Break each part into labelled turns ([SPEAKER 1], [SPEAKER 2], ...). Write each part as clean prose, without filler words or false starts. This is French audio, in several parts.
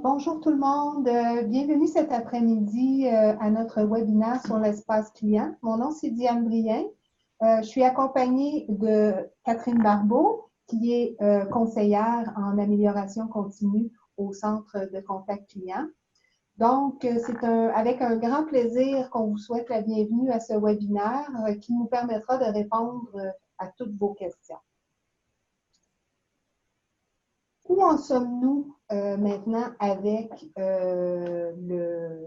[SPEAKER 1] Bonjour tout le monde. Bienvenue cet après-midi à notre webinaire sur l'espace client. Mon nom, c'est Diane Brien. Je suis accompagnée de Catherine Barbeau, qui est conseillère en amélioration continue au Centre de contact client. Donc, c'est avec un grand plaisir qu'on vous souhaite la bienvenue à ce webinaire qui nous permettra de répondre à toutes vos questions. Où en sommes-nous maintenant avec le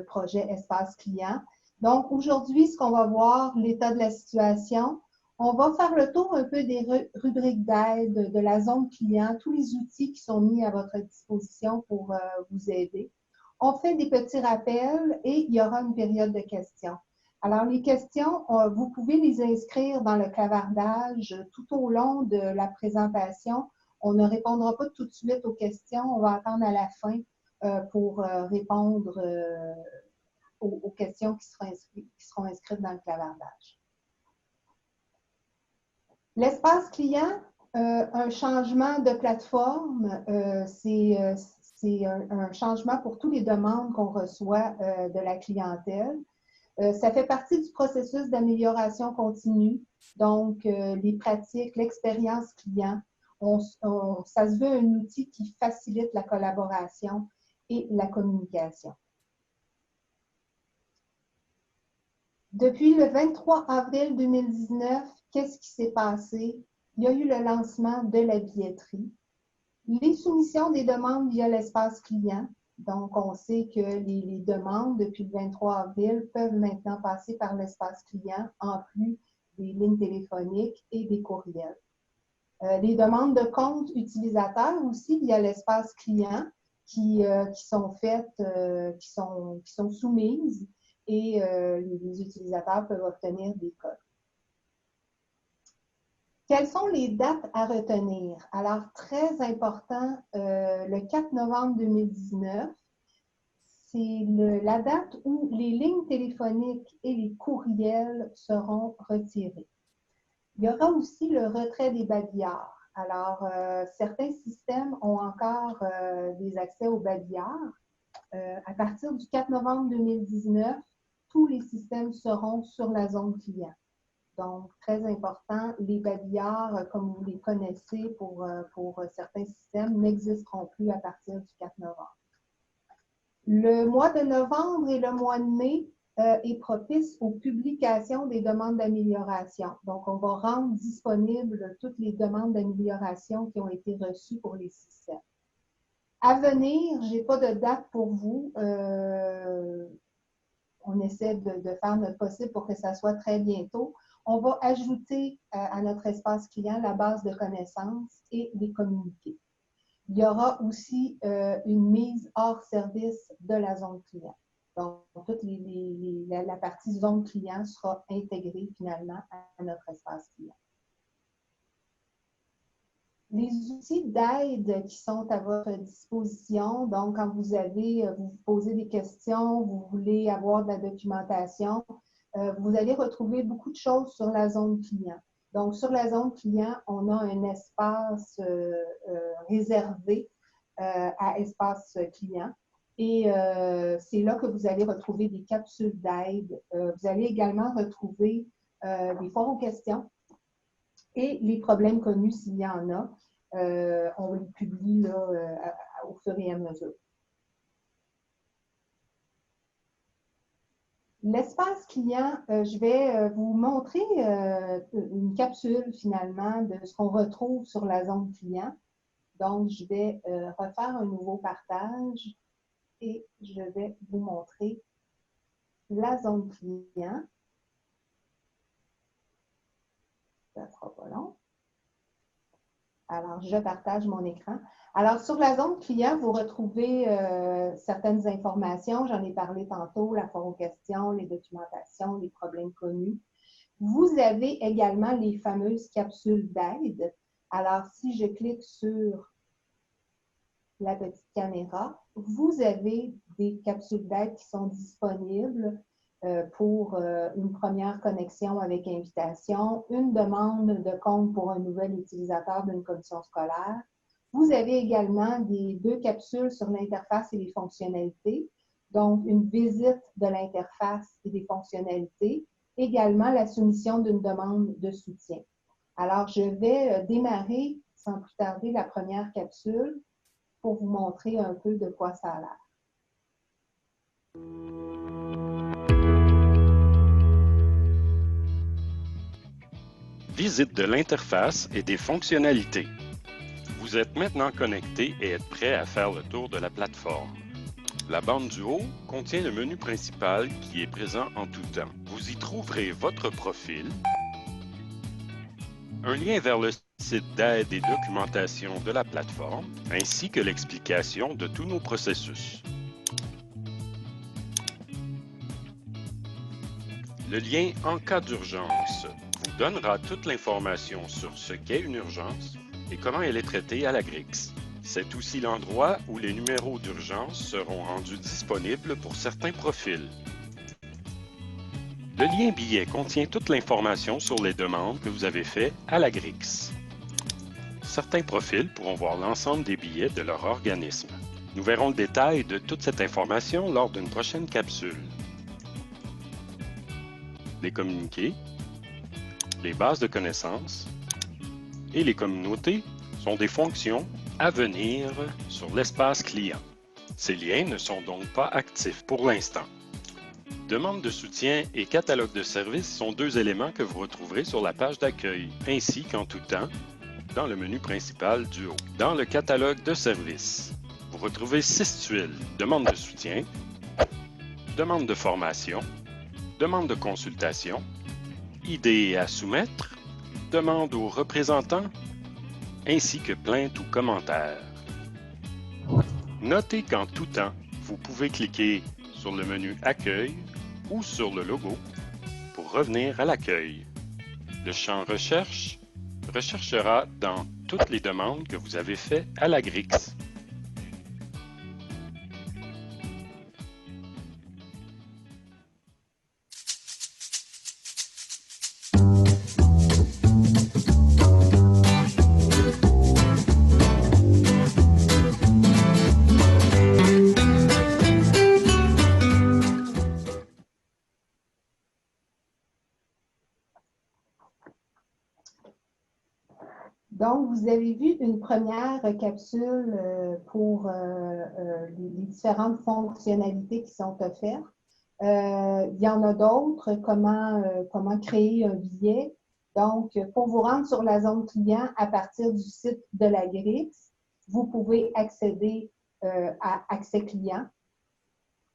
[SPEAKER 1] projet Espace Client? Donc, aujourd'hui, ce qu'on va voir, l'état de la situation. On va faire le tour un peu des rubriques d'aide, de la zone client, tous les outils qui sont mis à votre disposition pour vous aider. On fait des petits rappels et il y aura une période de questions. Alors, les questions, vous pouvez les inscrire dans le clavardage tout au long de la présentation. On ne répondra pas tout de suite aux questions. On va attendre à la fin pour répondre aux questions qui seront inscrites dans le clavardage. L'espace client, un changement de plateforme, c'est un changement pour toutes les demandes qu'on reçoit de la clientèle. Ça fait partie du processus d'amélioration continue, donc les pratiques, l'expérience client. Ça se veut un outil qui facilite la collaboration et la communication. Depuis le 23 avril 2019, qu'est-ce qui s'est passé? Il y a eu le lancement de la billetterie. Les soumissions des demandes via l'espace client. Donc, on sait que les demandes depuis le 23 avril peuvent maintenant passer par l'espace client en plus des lignes téléphoniques et des courriels. Les demandes de compte utilisateurs aussi via l'espace client qui sont faites, qui sont soumises et les utilisateurs peuvent obtenir des codes. Quelles sont les dates à retenir? Alors, très important, le 4 novembre 2019, c'est la date où les lignes téléphoniques et les courriels seront retirés. Il y aura aussi le retrait des babillards. Alors, certains systèmes ont encore des accès aux babillards. À partir du 4 novembre 2019, tous les systèmes seront sur la zone client. Donc, très important, les babillards, comme vous les connaissez pour certains systèmes, n'existeront plus à partir du 4 novembre. Le mois de novembre et le mois de mai est propice aux publications des demandes d'amélioration. Donc, on va rendre disponibles toutes les demandes d'amélioration qui ont été reçues pour les systèmes. À venir, je n'ai pas de date pour vous. On essaie de faire notre possible pour que ça soit très bientôt. On va ajouter à notre espace client la base de connaissances et les communiqués. Il y aura aussi une mise hors service de la zone client. Donc, toute la partie zone client sera intégrée finalement à notre espace client. Les outils d'aide qui sont à votre disposition, donc quand vous posez des questions, vous voulez avoir de la documentation, vous allez retrouver beaucoup de choses sur la zone client. Donc, sur la zone client, on a un espace réservé à espace client. Et c'est là que vous allez retrouver des capsules d'aide. Vous allez également retrouver des forums aux questions et les problèmes connus s'il y en a. On les publie là, au fur et à mesure. L'espace client, je vais vous montrer une capsule finalement de ce qu'on retrouve sur la zone client. Donc, je vais refaire un nouveau partage et je vais vous montrer la zone client. Ça ne sera pas long. Alors, je partage mon écran. Alors, sur la zone client, vous retrouvez certaines informations. J'en ai parlé tantôt, la forme aux questions, les documentations, les problèmes connus. Vous avez également les fameuses capsules d'aide. Alors, si je clique sur la petite caméra, vous avez des capsules d'aide qui sont disponibles pour une première connexion avec invitation, une demande de compte pour un nouvel utilisateur d'une commission scolaire, Vous avez également deux capsules sur l'interface et les fonctionnalités, donc une visite de l'interface et des fonctionnalités, également la soumission d'une demande de soutien. Alors, je vais démarrer sans plus tarder la première capsule pour vous montrer un peu de quoi ça a l'air.
[SPEAKER 2] Visite de l'interface et des fonctionnalités. Vous êtes maintenant connecté et êtes prêt à faire le tour de la plateforme. La bande du haut contient le menu principal qui est présent en tout temps. Vous y trouverez votre profil, un lien vers le site d'aide et documentation de la plateforme, ainsi que l'explication de tous nos processus. Le lien « En cas d'urgence » vous donnera toute l'information sur ce qu'est une urgence et comment elle est traitée à l'Agrix. C'est aussi l'endroit où les numéros d'urgence seront rendus disponibles pour certains profils. Le lien billet contient toute l'information sur les demandes que vous avez faites à l'Agrix. Certains profils pourront voir l'ensemble des billets de leur organisme. Nous verrons le détail de toute cette information lors d'une prochaine capsule. Les communiqués, les bases de connaissances et les communautés sont des fonctions à venir sur l'espace client. Ces liens ne sont donc pas actifs pour l'instant. Demande de soutien et catalogue de services sont deux éléments que vous retrouverez sur la page d'accueil, ainsi qu'en tout temps dans le menu principal du haut. Dans le catalogue de services, vous retrouvez 6 tuiles: demande de soutien, demande de formation, demande de consultation, idées à soumettre, demande aux représentants, ainsi que plaintes ou commentaires. Notez qu'en tout temps, vous pouvez cliquer sur le menu Accueil ou sur le logo pour revenir à l'accueil. Le champ Recherche recherchera dans toutes les demandes que vous avez faites à l'Agrix.
[SPEAKER 1] Donc, vous avez vu une première capsule pour les différentes fonctionnalités qui sont offertes. Il y en a d'autres, comment créer un billet. Donc, pour vous rendre sur la zone client à partir du site de l'Agrix, vous pouvez accéder à Accès client.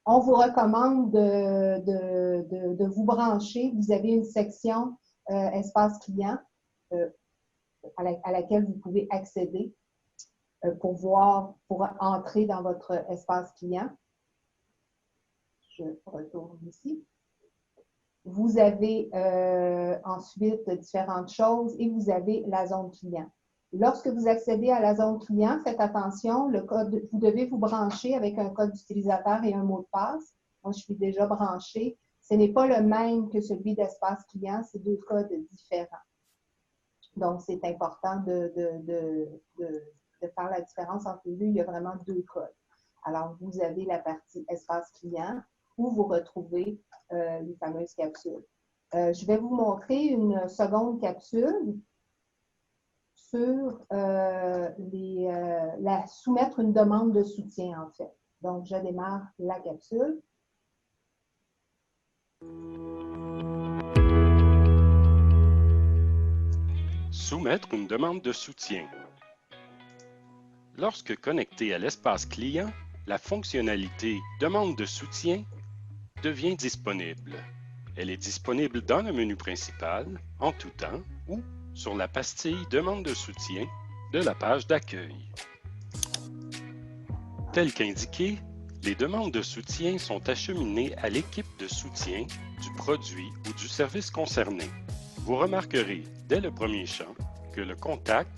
[SPEAKER 1] On vous recommande de vous brancher. Vous avez une section Espace client à laquelle vous pouvez accéder pour entrer dans votre espace client. Je retourne ici. Vous avez ensuite différentes choses et vous avez la zone client. Lorsque vous accédez à la zone client, faites attention, vous devez vous brancher avec un code d'utilisateur et un mot de passe. Moi, je suis déjà branchée. Ce n'est pas le même que celui d'espace client, c'est deux codes différents. Donc, c'est important de faire la différence entre les deux. Il y a vraiment deux codes. Alors, vous avez la partie espace client où vous retrouvez les fameuses capsules. Je vais vous montrer une seconde capsule sur soumettre une demande de soutien, en fait. Donc, je démarre la capsule.
[SPEAKER 2] Soumettre une demande de soutien. Lorsque connecté à l'espace client, la fonctionnalité « Demande de soutien » devient disponible. Elle est disponible dans le menu principal, en tout temps, ou sur la pastille « Demande de soutien » de la page d'accueil. Tel qu'indiqué, les demandes de soutien sont acheminées à l'équipe de soutien du produit ou du service concerné. Vous remarquerez dès le premier champ que le contact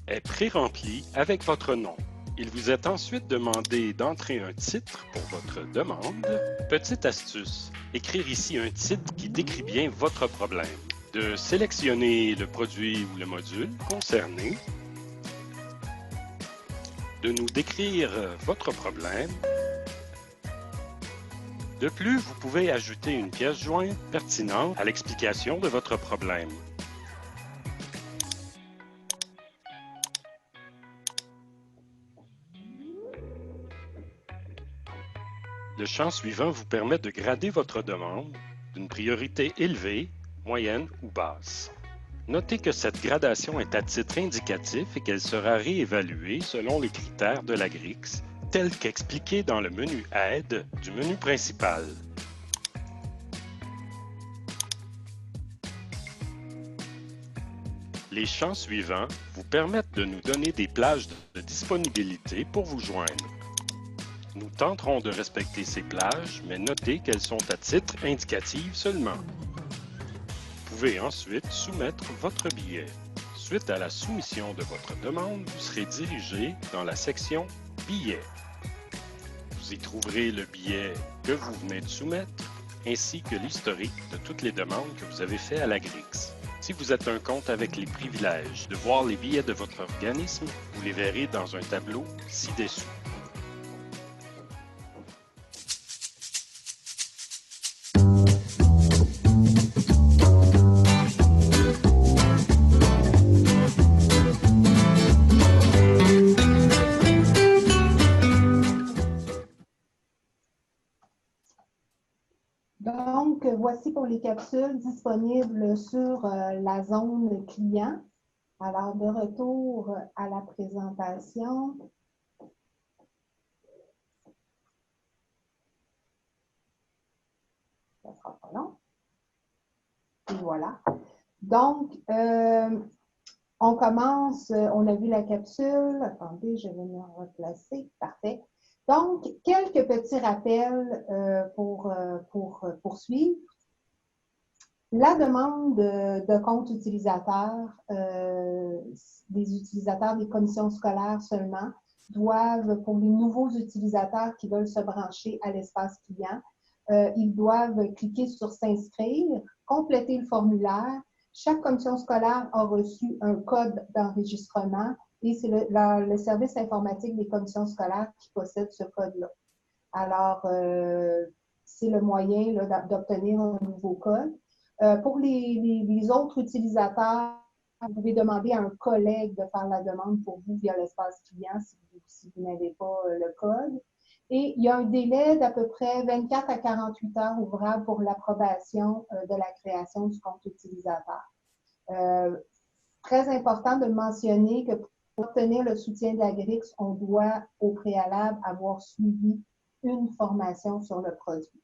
[SPEAKER 2] est pré-rempli avec votre nom. Il vous est ensuite demandé d'entrer un titre pour votre demande. Petite astuce, écrire ici un titre qui décrit bien votre problème. De sélectionner le produit ou le module concerné. de nous décrire votre problème. De plus, vous pouvez ajouter une pièce jointe pertinente à l'explication de votre problème. Le champ suivant vous permet de grader votre demande d'une priorité élevée, moyenne ou basse. Notez que cette gradation est à titre indicatif et qu'elle sera réévaluée selon les critères de la GRIX, tels qu'expliqués dans le menu Aide du menu principal. Les champs suivants vous permettent de nous donner des plages de disponibilité pour vous joindre. Nous tenterons de respecter ces plages, mais notez qu'elles sont à titre indicatif seulement. Vous pouvez ensuite soumettre votre billet. Suite à la soumission de votre demande, vous serez dirigé dans la section « Billets ». Vous y trouverez le billet que vous venez de soumettre, ainsi que l'historique de toutes les demandes que vous avez faites à la GRIX. Si vous êtes un compte avec les privilèges de voir les billets de votre organisme, vous les verrez dans un tableau ci-dessous.
[SPEAKER 1] Donc, voici pour les capsules disponibles sur la zone client. Alors, de retour à la présentation. Ça ne sera pas long. Et voilà. Donc, on commence, on a vu la capsule. Attendez, je vais me replacer. Parfait. Donc, quelques petits rappels pour poursuivre. La demande de compte utilisateur, des utilisateurs des commissions scolaires seulement, doivent, pour les nouveaux utilisateurs qui veulent se brancher à l'espace client, ils doivent cliquer sur « S'inscrire », compléter le formulaire. Chaque commission scolaire a reçu un code d'enregistrement et c'est le service informatique des commissions scolaires qui possède ce code-là. Alors, c'est le moyen d'obtenir un nouveau code. Pour les autres utilisateurs, vous pouvez demander à un collègue de faire la demande pour vous via l'espace client si vous n'avez pas le code. Et il y a un délai d'à peu près 24 à 48 heures ouvrables pour l'approbation de la création du compte utilisateur. Très important de mentionner que pour obtenir le soutien de la GRIX, on doit au préalable avoir suivi une formation sur le produit.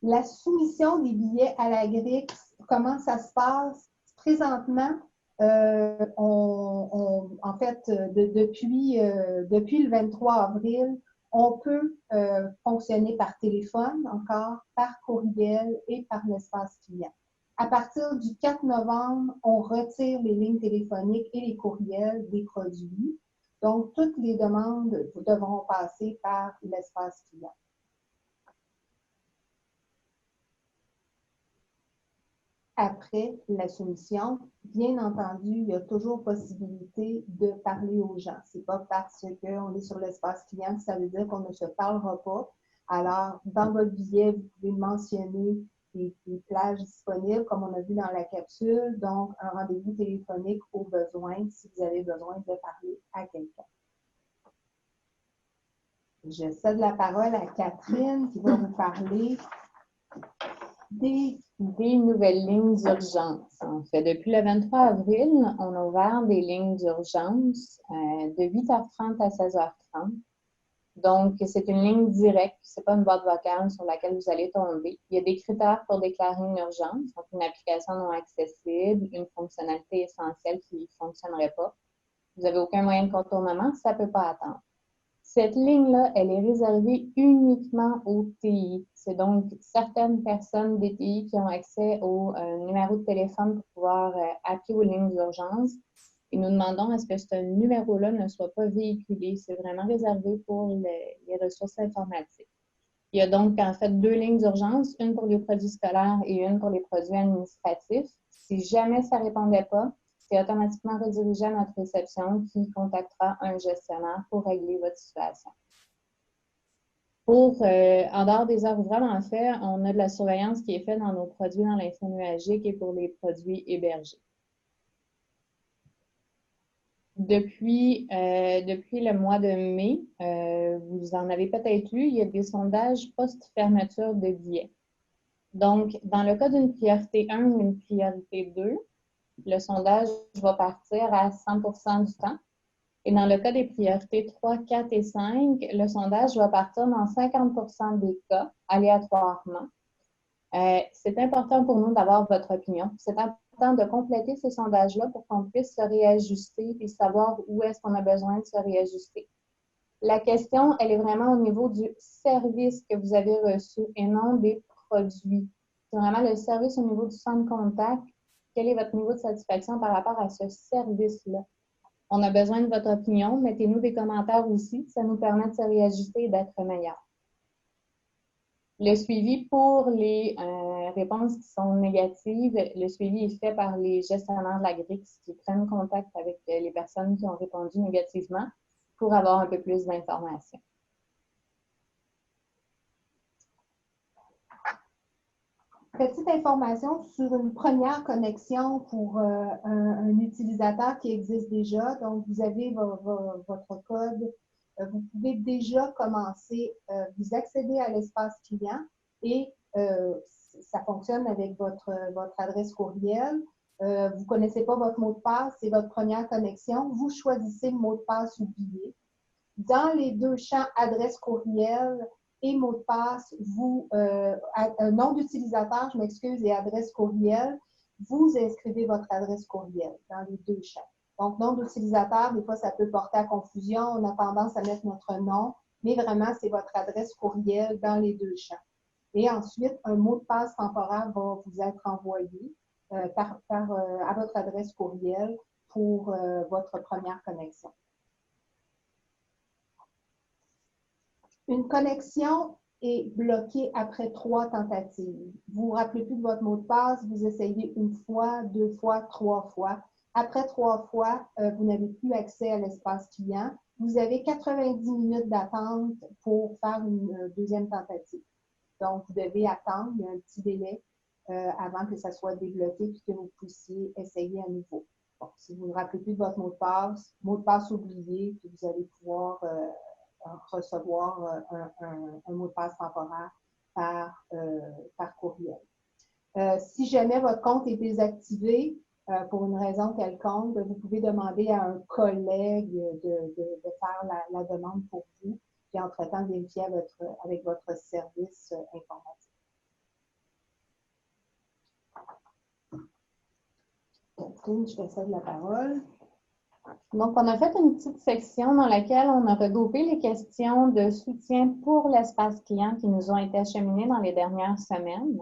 [SPEAKER 1] La soumission des billets à la GRIX, comment ça se passe? Présentement, en fait, depuis le 23 avril, on peut fonctionner par téléphone encore, par courriel et par l'espace client. À partir du 4 novembre, on retire les lignes téléphoniques et les courriels des produits. Donc, toutes les demandes devront passer par l'espace client. Après la soumission, bien entendu, il y a toujours possibilité de parler aux gens. Ce n'est pas parce qu'on est sur l'espace client que ça veut dire qu'on ne se parlera pas. Alors, dans votre billet, vous pouvez mentionner les plages disponibles, comme on a vu dans la capsule, donc un rendez-vous téléphonique au besoin, si vous avez besoin de parler à quelqu'un. Je cède la parole à Catherine qui va vous parler
[SPEAKER 3] des nouvelles lignes d'urgence. En fait, depuis le 23 avril, on a ouvert des lignes d'urgence de 8h30 à 16h30. Donc, c'est une ligne directe, ce n'est pas une boîte vocale sur laquelle vous allez tomber. Il y a des critères pour déclarer une urgence, donc une application non accessible, une fonctionnalité essentielle qui ne fonctionnerait pas. Vous n'avez aucun moyen de contournement, ça ne peut pas attendre. Cette ligne-là, elle est réservée uniquement aux TI. C'est donc certaines personnes des TI qui ont accès au numéro de téléphone pour pouvoir appeler aux lignes d'urgence. Et nous demandons à ce que ce numéro-là ne soit pas véhiculé. C'est vraiment réservé pour les ressources informatiques. Il y a donc en fait 2 lignes d'urgence, une pour les produits scolaires et une pour les produits administratifs. Si jamais ça ne répondait pas, serez automatiquement redirigé à notre réception qui contactera un gestionnaire pour régler votre situation. En dehors des heures ouvrables, en fait, on a de la surveillance qui est faite dans nos produits dans l'info nuagique et pour les produits hébergés. Depuis le mois de mai, vous en avez peut-être lu, il y a des sondages post-fermeture de billets. Donc, dans le cas d'une priorité 1 ou une priorité 2, le sondage va partir à 100% du temps. Et dans le cas des priorités 3, 4 et 5, le sondage va partir dans 50% des cas, aléatoirement. C'est important pour nous d'avoir votre opinion. C'est important de compléter ces sondages-là pour qu'on puisse se réajuster et savoir où est-ce qu'on a besoin de se réajuster. La question, elle est vraiment au niveau du service que vous avez reçu et non des produits. C'est vraiment le service au niveau du centre contact. Quel est votre niveau de satisfaction par rapport à ce service-là? On a besoin de votre opinion. Mettez-nous des commentaires aussi. Ça nous permet de se réajuster et d'être meilleurs. Le suivi pour les réponses qui sont négatives, le suivi est fait par les gestionnaires de la GRIX qui prennent contact avec les personnes qui ont répondu négativement pour avoir un peu plus d'informations.
[SPEAKER 1] Petite information sur une première connexion pour un utilisateur qui existe déjà. Donc, vous avez votre code. Vous pouvez déjà commencer, vous accéder à l'espace client et ça fonctionne avec votre adresse courriel. Vous ne connaissez pas votre mot de passe, c'est votre première connexion. Vous choisissez le mot de passe oublié. Dans les deux champs adresse courriel et mot de passe, nom d'utilisateur, je m'excuse, et adresse courriel, vous inscrivez votre adresse courriel dans les deux champs. Donc, nom d'utilisateur, des fois, ça peut porter à confusion. On a tendance à mettre notre nom, mais vraiment, c'est votre adresse courriel dans les deux champs. Et ensuite, un mot de passe temporaire va vous être envoyé à votre adresse courriel pour votre première connexion. Une connexion est bloquée après 3 tentatives. Vous ne vous rappelez plus de votre mot de passe, vous essayez 1 fois, 2 fois, 3 fois. Après 3 fois, vous n'avez plus accès à l'espace client. Vous avez 90 minutes d'attente pour faire une deuxième tentative. Donc, vous devez attendre, il y a un petit délai avant que ça soit débloqué et que vous puissiez essayer à nouveau. Bon, si vous ne vous rappelez plus de votre mot de passe oublié, puis vous allez pouvoir recevoir un mot de passe temporaire par courriel. Si jamais votre compte est désactivé pour une raison quelconque, vous pouvez demander à un collègue de faire la demande pour vous, puis entre-temps vérifier avec votre service informatique. Catherine, je te cède la parole.
[SPEAKER 3] Donc, on a fait une petite section dans laquelle on a regroupé les questions de soutien pour l'espace client qui nous ont été acheminées dans les dernières semaines.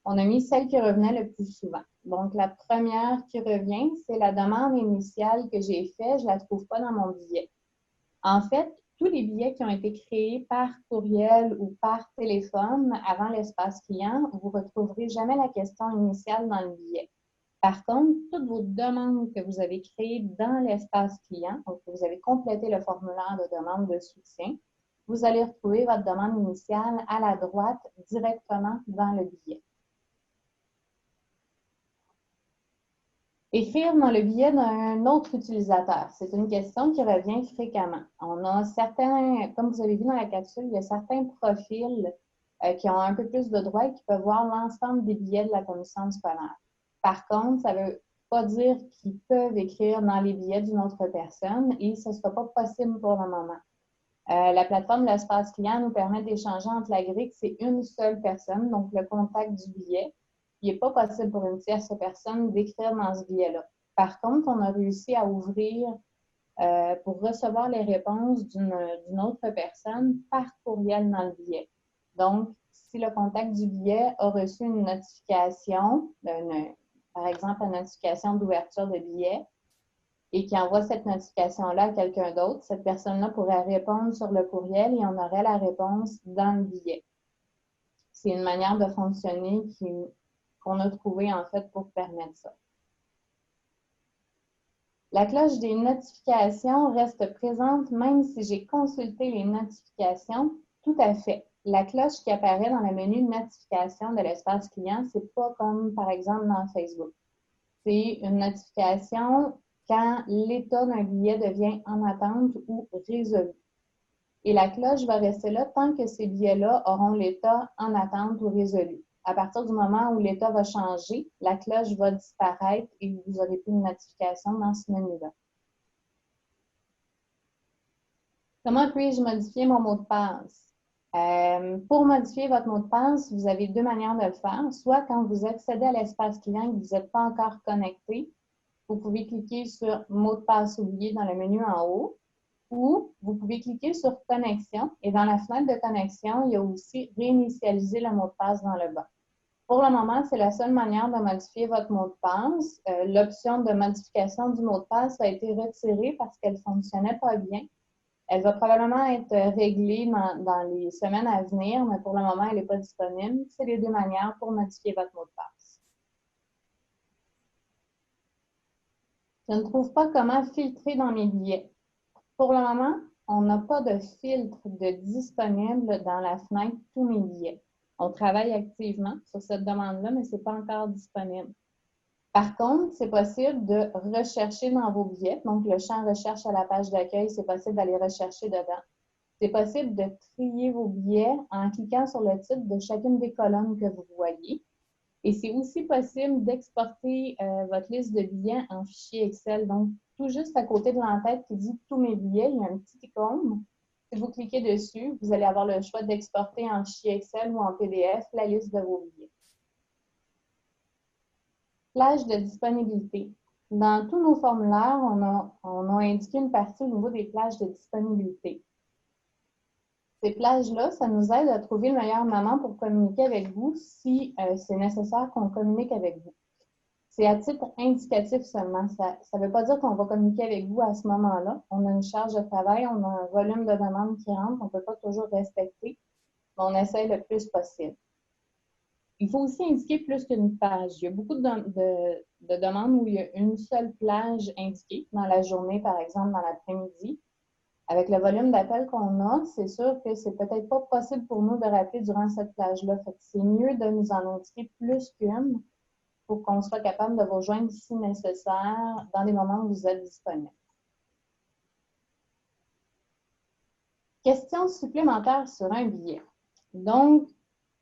[SPEAKER 3] On a mis celles qui revenaient le plus souvent. Donc, la première qui revient, c'est la demande initiale que j'ai faite. Je ne la trouve pas dans mon billet. En fait, tous les billets qui ont été créés par courriel ou par téléphone avant l'espace client, vous ne retrouverez jamais la question initiale dans le billet. Par contre, toutes vos demandes que vous avez créées dans l'espace client, donc que vous avez complété le formulaire de demande de soutien, vous allez retrouver votre demande initiale à la droite directement dans le billet. Écrire dans le billet d'un autre utilisateur, c'est une question qui revient fréquemment. On a certains, comme vous avez vu dans la capsule, il y a certains profils qui ont un peu plus de droits et qui peuvent voir l'ensemble des billets de la commission scolaire. Par contre, ça ne veut pas dire qu'ils peuvent écrire dans les billets d'une autre personne et ce ne sera pas possible pour le moment. La plateforme de l'espace client nous permet d'échanger entre la grille, c'est une seule personne, donc le contact du billet. Il n'est pas possible pour une tierce personne d'écrire dans ce billet-là. Par contre, on a réussi à ouvrir pour recevoir les réponses d'une autre personne par courriel dans le billet. Donc, si le contact du billet a reçu une notification, par exemple, une notification d'ouverture de billet, et qui envoie cette notification-là à quelqu'un d'autre, cette personne-là pourrait répondre sur le courriel et on aurait la réponse dans le billet. C'est une manière de fonctionner qu'on a trouvée, en fait, pour permettre ça. La cloche des notifications reste présente même si j'ai consulté les notifications. Tout à fait. La cloche qui apparaît dans le menu notification de l'espace client, c'est pas comme par exemple dans Facebook. C'est une notification quand l'état d'un billet devient en attente ou résolu. Et la cloche va rester là tant que ces billets-là auront l'état en attente ou résolu. À partir du moment où l'état va changer, la cloche va disparaître et vous n'aurez plus de notification dans ce menu-là. Comment puis-je modifier mon mot de passe? Pour modifier votre mot de passe, vous avez deux manières de le faire. Soit quand vous accédez à l'espace client et que vous n'êtes pas encore connecté, vous pouvez cliquer sur « Mot de passe oublié » dans le menu en haut. Ou vous pouvez cliquer sur « Connexion » et dans la fenêtre de connexion, il y a aussi « Réinitialiser le mot de passe » dans le bas. Pour le moment, c'est la seule manière de modifier votre mot de passe. L'option de modification du mot de passe a été retirée parce qu'elle ne fonctionnait pas bien. Elle va probablement être réglée dans les semaines à venir, mais pour le moment, elle n'est pas disponible. C'est les deux manières pour modifier votre mot de passe. Je ne trouve pas comment filtrer dans mes billets. Pour le moment, on n'a pas de filtre de disponible dans la fenêtre « Tous mes billets ». On travaille activement sur cette demande-là, mais ce n'est pas encore disponible. Par contre, c'est possible de rechercher dans vos billets. Donc, le champ « Recherche » à la page d'accueil, c'est possible d'aller rechercher dedans. C'est possible de trier vos billets en cliquant sur le titre de chacune des colonnes que vous voyez. Et c'est aussi possible d'exporter votre liste de billets en fichier Excel. Donc, tout juste à côté de l'entête qui dit « Tous mes billets », il y a un petit icône. Si vous cliquez dessus, vous allez avoir le choix d'exporter en fichier Excel ou en PDF la liste de vos billets. Plage de disponibilité. Dans tous nos formulaires, on a indiqué une partie au niveau des plages de disponibilité. Ces plages-là, ça nous aide à trouver le meilleur moment pour communiquer avec vous si c'est nécessaire qu'on communique avec vous. C'est à titre indicatif seulement. Ça ne veut pas dire qu'on va communiquer avec vous à ce moment-là. On a une charge de travail, on a un volume de demandes qui rentre, on ne peut pas toujours respecter, mais on essaie le plus possible. Il faut aussi indiquer plus qu'une page. Il y a beaucoup de demandes où il y a une seule plage indiquée dans la journée, par exemple, dans l'après-midi. Avec le volume d'appels qu'on a, c'est sûr que c'est peut-être pas possible pour nous de rappeler durant cette plage-là. C'est mieux de nous en indiquer plus qu'une pour qu'on soit capable de vous rejoindre si nécessaire dans les moments où vous êtes disponible. Question supplémentaire sur un billet. Donc,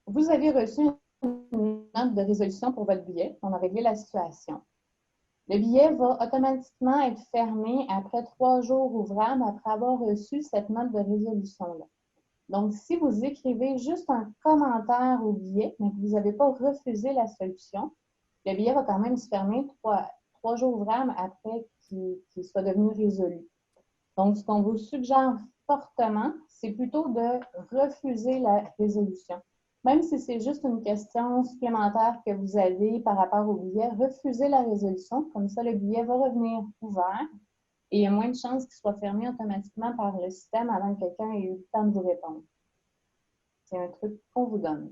[SPEAKER 3] vous avez reçu une note de résolution pour votre billet. On a réglé la situation. Le billet va automatiquement être fermé après 3 jours ouvrables après avoir reçu cette note de résolution-là. Donc, si vous écrivez juste un commentaire au billet, mais que vous n'avez pas refusé la solution, le billet va quand même se fermer 3 jours ouvrables après qu'il soit devenu résolu. Donc, ce qu'on vous suggère fortement, c'est plutôt de refuser la résolution. Même si c'est juste une question supplémentaire que vous avez par rapport au billet, refusez la résolution. Comme ça, le billet va revenir ouvert et il y a moins de chances qu'il soit fermé automatiquement par le système avant que quelqu'un ait eu le temps de vous répondre. C'est un truc qu'on vous donne.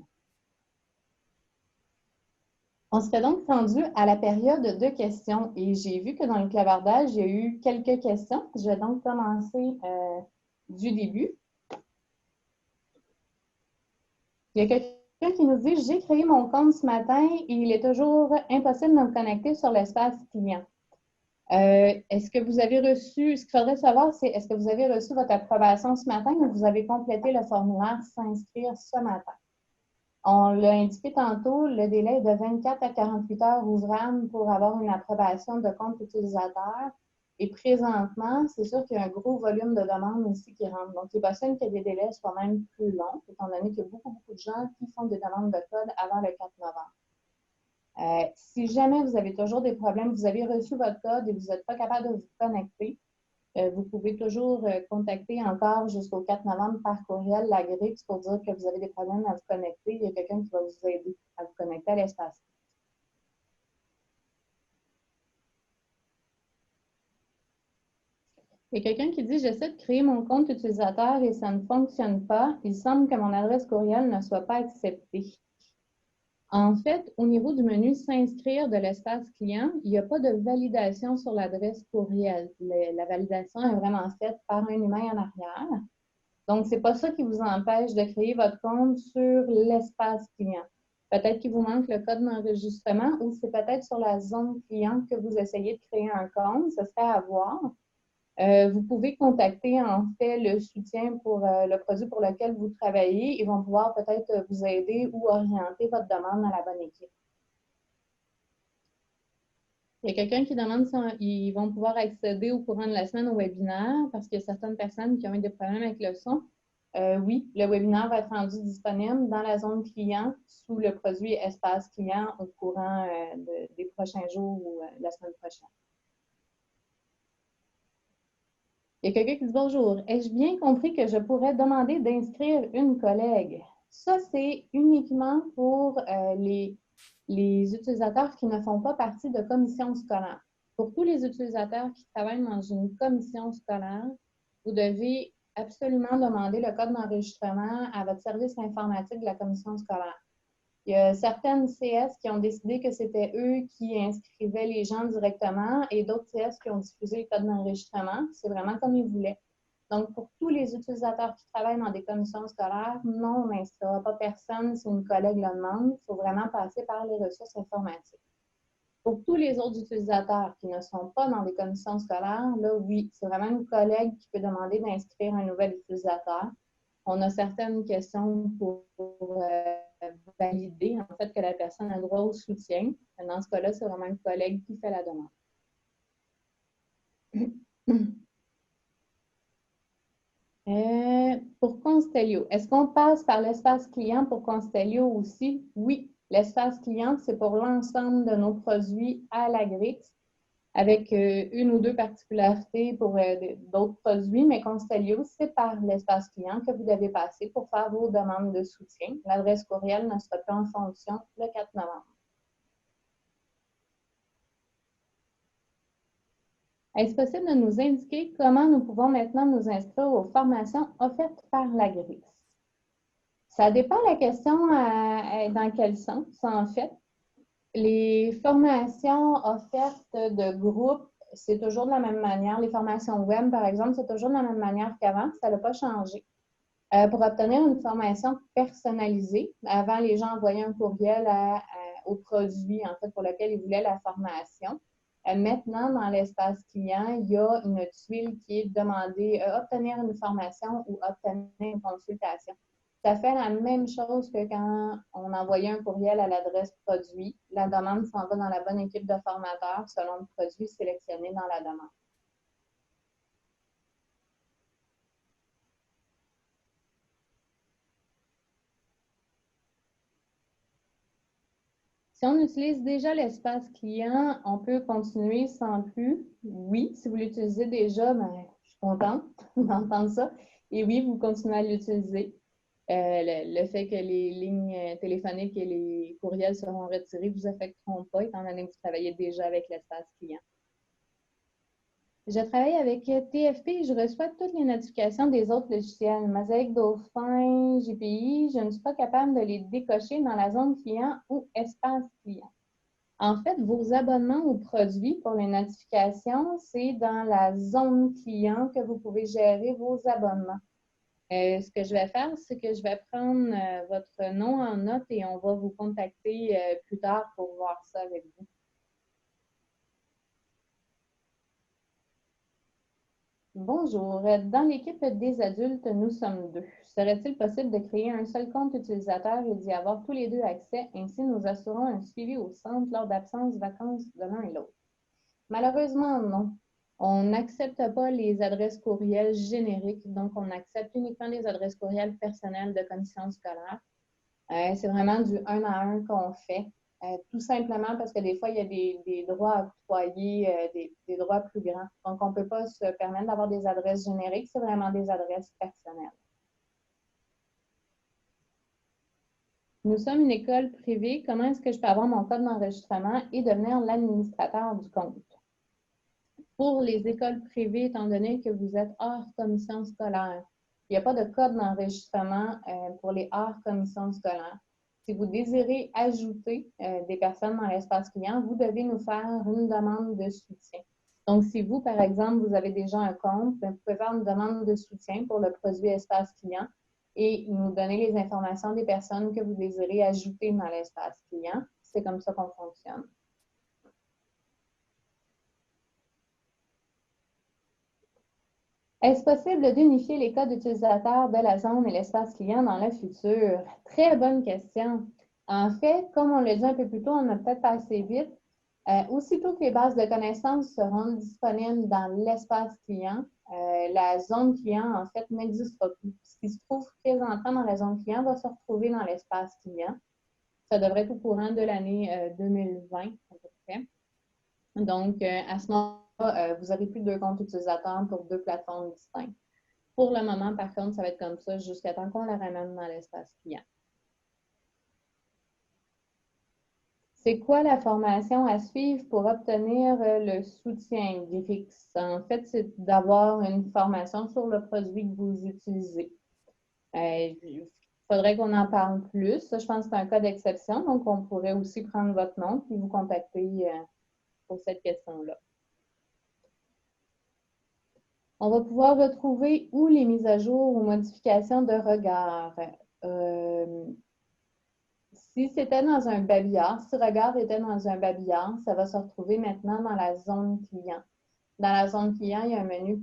[SPEAKER 3] On serait donc rendu à la période de questions et j'ai vu que dans le clavardage, il y a eu quelques questions. Je vais donc commencer du début. Il y a quelqu'un qui nous dit « J'ai créé mon compte ce matin et il est toujours impossible de me connecter sur l'espace client. » Est-ce que vous avez reçu, ce qu'il faudrait savoir, c'est est-ce que vous avez reçu votre approbation ce matin ou vous avez complété le formulaire s'inscrire ce matin? On l'a indiqué tantôt, le délai est de 24 à 48 heures ouvrables pour avoir une approbation de compte utilisateur. Et présentement, c'est sûr qu'il y a un gros volume de demandes ici qui rentrent. Donc, il est possible que les délais soient même plus longs, étant donné qu'il y a beaucoup de gens qui font des demandes de code avant le 4 novembre. Si jamais vous avez toujours des problèmes, vous avez reçu votre code et vous n'êtes pas capable de vous connecter, vous pouvez toujours contacter encore jusqu'au 4 novembre par courriel la GRIX pour dire que vous avez des problèmes à vous connecter. Il y a quelqu'un qui va vous aider à vous connecter à l'espace. Il y a quelqu'un qui dit « J'essaie de créer mon compte utilisateur et ça ne fonctionne pas. Il semble que mon adresse courriel ne soit pas acceptée. » En fait, au niveau du menu S'inscrire de l'espace client, il n'y a pas de validation sur l'adresse courriel. La validation est vraiment faite par un humain en arrière. Donc, ce n'est pas ça qui vous empêche de créer votre compte sur l'espace client. Peut-être qu'il vous manque le code d'enregistrement ou c'est peut-être sur la zone client que vous essayez de créer un compte. Ce serait à voir. Vous pouvez contacter en fait le soutien pour le produit pour lequel vous travaillez. Ils vont pouvoir peut-être vous aider ou orienter votre demande dans la bonne équipe. Il y a quelqu'un qui demande s'ils vont pouvoir accéder au courant de la semaine au webinaire parce qu'il y a certaines personnes qui ont eu des problèmes avec le son. Oui, le webinaire va être rendu disponible dans la zone client sous le produit Espace client au courant des prochains jours ou la semaine prochaine. Il y a quelqu'un qui dit bonjour. Ai-je bien compris que je pourrais demander d'inscrire une collègue? Ça, c'est uniquement pour les utilisateurs qui ne font pas partie de commission scolaire. Pour tous les utilisateurs qui travaillent dans une commission scolaire, vous devez absolument demander le code d'enregistrement à votre service informatique de la commission scolaire. Il y a certaines CS qui ont décidé que c'était eux qui inscrivaient les gens directement et d'autres CS qui ont diffusé le code d'enregistrement. C'est vraiment comme ils voulaient. Donc, pour tous les utilisateurs qui travaillent dans des commissions scolaires, non, on n'inscrira pas personne si une collègue le demande. Il faut vraiment passer par les ressources informatiques. Pour tous les autres utilisateurs qui ne sont pas dans des commissions scolaires, là, oui, c'est vraiment une collègue qui peut demander d'inscrire un nouvel utilisateur. On a certaines questions pour valider, en fait, que la personne a droit au soutien. Dans ce cas-là, c'est vraiment une collègue qui fait la demande. Pour Constellio, est-ce qu'on passe par l'espace client pour Constellio aussi? Oui, l'espace client, c'est pour l'ensemble de nos produits à l'Agrix, avec une ou deux particularités pour d'autres produits, mais Constellio, c'est par l'espace client que vous devez passer pour faire vos demandes de soutien. L'adresse courriel ne sera plus en fonction le 4 novembre. Est-ce possible de nous indiquer comment nous pouvons maintenant nous inscrire aux formations offertes par l'Agrix? Ça dépend de la question dans quel sens, en fait. Les formations offertes de groupe, c'est toujours de la même manière. Les formations web, par exemple, c'est toujours de la même manière qu'avant. Ça n'a pas changé. Pour obtenir une formation personnalisée, avant, les gens envoyaient un courriel au produit, en fait, pour lequel ils voulaient la formation. Maintenant, dans l'espace client, il y a une tuile qui est demandée obtenir une formation ou obtenir une consultation. Ça fait la même chose que quand on envoyait un courriel à l'adresse produit. La demande s'en va dans la bonne équipe de formateurs selon le produit sélectionné dans la demande. Si on utilise déjà l'espace client, on peut continuer sans plus. Oui, si vous l'utilisez déjà, ben, je suis contente d'entendre ça. Et oui, vous continuez à l'utiliser. Le fait que les lignes téléphoniques et les courriels seront retirés ne vous affecteront pas, étant donné que vous travaillez déjà avec l'espace client. Je travaille avec TFP et je reçois toutes les notifications des autres logiciels. Mosaic, Dauphin, GPI, je ne suis pas capable de les décocher dans la zone client ou espace client. En fait, vos abonnements aux produits pour les notifications, c'est dans la zone client que vous pouvez gérer vos abonnements. Ce que je vais faire, c'est que je vais prendre votre nom en note et on va vous contacter plus tard pour voir ça avec vous. Bonjour. Dans l'équipe des adultes, nous sommes 2. Serait-il possible de créer un seul compte utilisateur et d'y avoir tous les 2 accès? Ainsi, nous assurons un suivi au centre lors d'absence, vacances de l'un et l'autre. Malheureusement, non. On n'accepte pas les adresses courriels génériques, donc on accepte uniquement les adresses courriels personnelles de commission scolaire. C'est vraiment du 1 à 1 qu'on fait. Tout simplement parce que des fois, il y a des droits à octroyer, des droits plus grands. Donc, on ne peut pas se permettre d'avoir des adresses génériques, c'est vraiment des adresses personnelles. Nous sommes une école privée. Comment est-ce que je peux avoir mon code d'enregistrement et devenir l'administrateur du compte? Pour les écoles privées, étant donné que vous êtes hors commission scolaire, il n'y a pas de code d'enregistrement pour les hors commission scolaire. si vous désirez ajouter des personnes dans l'espace client, vous devez nous faire une demande de soutien. Donc, si vous, par exemple, vous avez déjà un compte, vous pouvez faire une demande de soutien pour le produit espace client et nous donner les informations des personnes que vous désirez ajouter dans l'espace client. C'est comme ça qu'on fonctionne. Est-ce possible d'unifier les codes utilisateurs de la zone et l'espace client dans le futur? Très bonne question. En fait, comme on l'a dit un peu plus tôt, on a peut-être passé vite. Aussitôt que les bases de connaissances seront disponibles dans l'espace client, la zone client, en fait, n'existera plus. Ce qui se trouve présentement dans la zone client va se retrouver dans l'espace client. Ça devrait être au courant de l'année 2020, à peu près. Donc, à ce moment-là, vous n'aurez plus deux comptes utilisateurs pour deux plateformes distinctes. Pour le moment, par contre, ça va être comme ça jusqu'à temps qu'on la ramène dans l'espace client. C'est quoi la formation à suivre pour obtenir le soutien GRIX? En fait, c'est d'avoir une formation sur le produit que vous utilisez. Il faudrait qu'on en parle plus. Ça, je pense que c'est un cas d'exception, donc on pourrait aussi prendre votre nom et vous contacter pour cette question-là. On va pouvoir retrouver où les mises à jour ou modifications de regard. Si c'était dans un babillard, si regard était dans un babillard, ça va se retrouver maintenant dans la zone client. Dans la zone client, il y a un menu